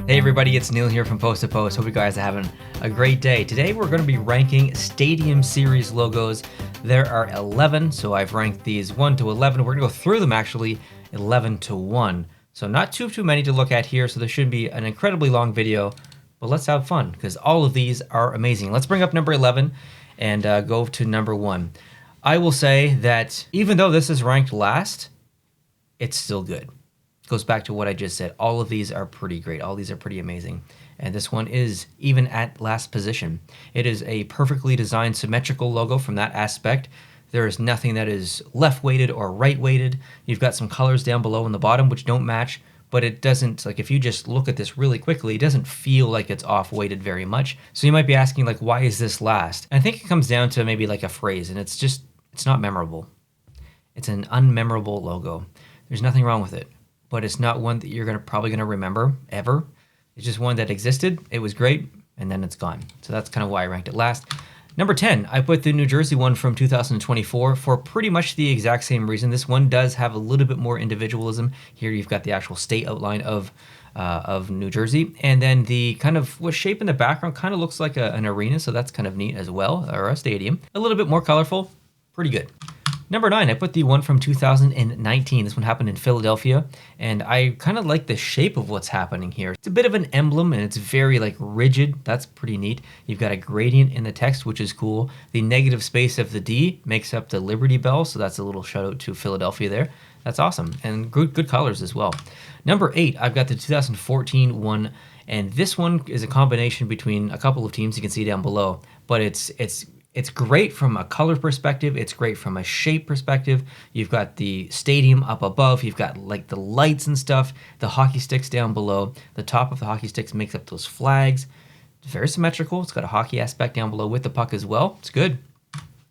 Hey everybody, it's Neil here from Post to Post. Hope you guys are having a great day. Today we're going to be ranking Stadium Series logos. There are 11, so I've ranked these 1 to 11. We're going to go through them actually 11 to 1. So not too many to look at here, so there should be an incredibly long video, but let's have fun because all of these are amazing. Let's bring up number 11 and go to number 1. I will say that even though this is ranked last, it's still good. Goes back to what I just said. All of these are pretty great. All these are pretty amazing. And this one is even at last position. It is a perfectly designed symmetrical logo from that aspect. There is nothing that is left weighted or right weighted. You've got some colors down below in the bottom which don't match, but it doesn't, like if you just look at this really quickly, it doesn't feel like it's off weighted very much. So you might be asking like, why is this last? And I think it comes down to maybe like a phrase, and it's not memorable. It's an unmemorable logo. There's nothing wrong with it, but it's not one that you're probably gonna remember ever. It's just one that existed, it was great, and then it's gone. So that's kind of why I ranked it last. Number 10, I put the New Jersey one from 2024 for pretty much the exact same reason. This one does have a little bit more individualism. Here you've got the actual state outline of New Jersey, and then the kind of shape in the background kind of looks like an arena, so that's kind of neat as well, or a stadium. A little bit more colorful, pretty good. Number 9, I put the one from 2019. This one happened in Philadelphia, and I kind of like the shape of what's happening here. It's a bit of an emblem, and it's very like rigid. That's pretty neat. You've got a gradient in the text, which is cool. The negative space of the D makes up the Liberty Bell, so that's a little shout out to Philadelphia there. That's awesome, and good colors as well. Number 8, I've got the 2014 one, and this one is a combination between a couple of teams you can see down below, but it's great from a color perspective. It's great from a shape perspective. You've got the stadium up above. You've got like the lights and stuff. The hockey sticks down below. The top of the hockey sticks makes up those flags. It's very symmetrical. It's got a hockey aspect down below with the puck as well. It's good.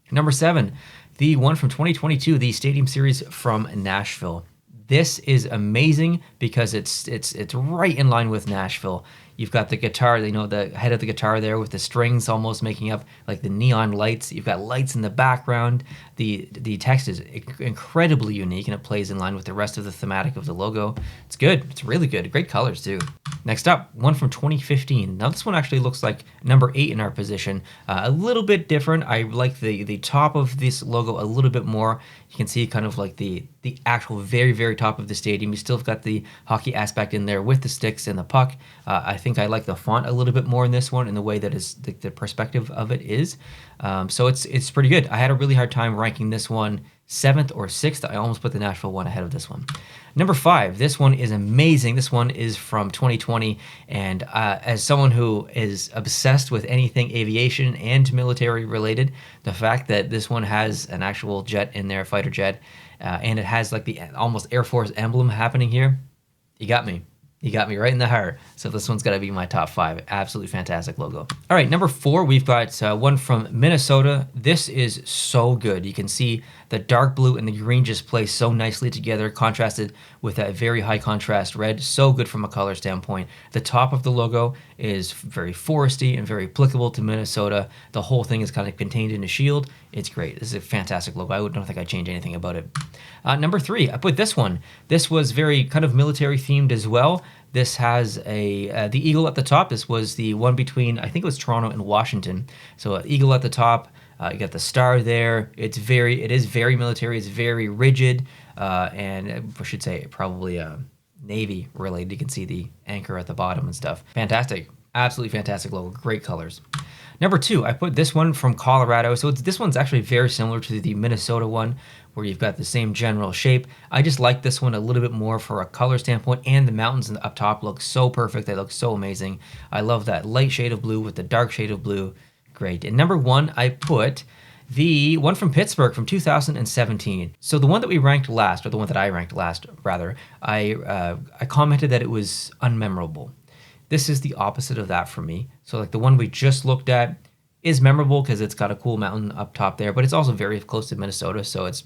Number 7, the one from 2022, the Stadium Series from Nashville. This is amazing because it's right in line with Nashville. You've got the guitar, the head of the guitar there with the strings almost making up like the neon lights. You've got lights in the background. The text is incredibly unique, and it plays in line with the rest of the thematic of the logo. It's good. It's really good. Great colors too. Next up, one from 2015. Now this one actually looks like number 8 in our position. A little bit different. I like the top of this logo a little bit more. You can see kind of like the actual very top of the stadium. You still have got the hockey aspect in there with the sticks and the puck. I think I like the font a little bit more in this one, in the way that is the perspective of it is. So it's pretty good. I had a really hard time ranking this one 7th or 6th. I almost put the Nashville one ahead of this one. Number 5, this one is amazing. This one is from 2020, and as someone who is obsessed with anything aviation and military related, the fact that this one has an actual jet in there, fighter jet, and it has like the almost Air Force emblem happening here, you got me. You got me right in the heart. So this one's got to be my top 5. Absolutely fantastic logo. All right, number 4, we've got one from Minnesota. This is so good. You can see the dark blue and the green just play so nicely together, contrasted with that very high contrast red. So good from a color standpoint. The top of the logo is very foresty and very applicable to Minnesota. The whole thing is kind of contained in a shield. It's great. This is a fantastic logo. I don't think I'd change anything about it. Number 3, I put this one. This was very kind of military themed as well. This has the eagle at the top. This was the one between, I think it was Toronto and Washington. So eagle at the top. You got the star there. It is very military. It's very rigid, and I should say probably Navy related. You can see the anchor at the bottom and stuff. Fantastic, absolutely fantastic logo. Great colors. Number 2, I put this one from Colorado. So this one's actually very similar to the Minnesota one, where you've got the same general shape. I just like this one a little bit more for a color standpoint, and the mountains up top look so perfect. They look so amazing. I love that light shade of blue with the dark shade of blue. Great. And number 1, I put the one from Pittsburgh from 2017. So the one that we ranked last, or the one that I ranked last, rather, I commented that it was unmemorable. This is the opposite of that for me. So like the one we just looked at is memorable because it's got a cool mountain up top there, but it's also very close to Minnesota, so it's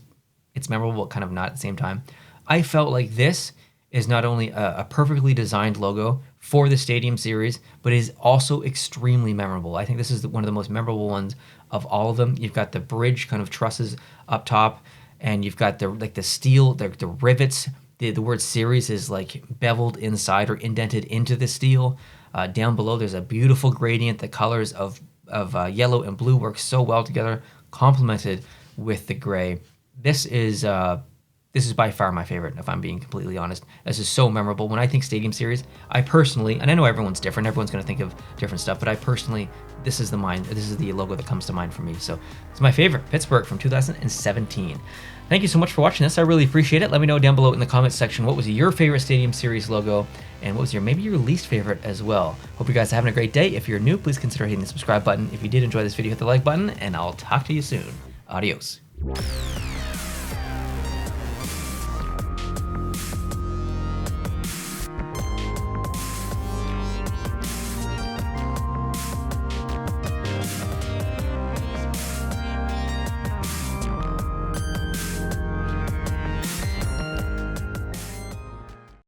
memorable, kind of not at the same time. I felt like this is not only a perfectly designed logo for the Stadium Series, but is also extremely memorable. I think this is one of the most memorable ones of all of them. You've got the bridge kind of trusses up top, and you've got the steel, the rivets The word series is like beveled inside or indented into the steel. Down below, there's a beautiful gradient. The colors of yellow and blue work so well together, complemented with the gray. This is by far my favorite, if I'm being completely honest. This is so memorable. When I think Stadium Series, I personally, and I know everyone's different, everyone's going to think of different stuff, but I personally, this is the logo that comes to mind for me. So it's my favorite, Pittsburgh from 2017. Thank you so much for watching this. I really appreciate it. Let me know down below in the comments section what was your favorite Stadium Series logo, and what was maybe your least favorite as well. Hope you guys are having a great day. If you're new, please consider hitting the subscribe button. If you did enjoy this video, hit the like button, and I'll talk to you soon. Adios.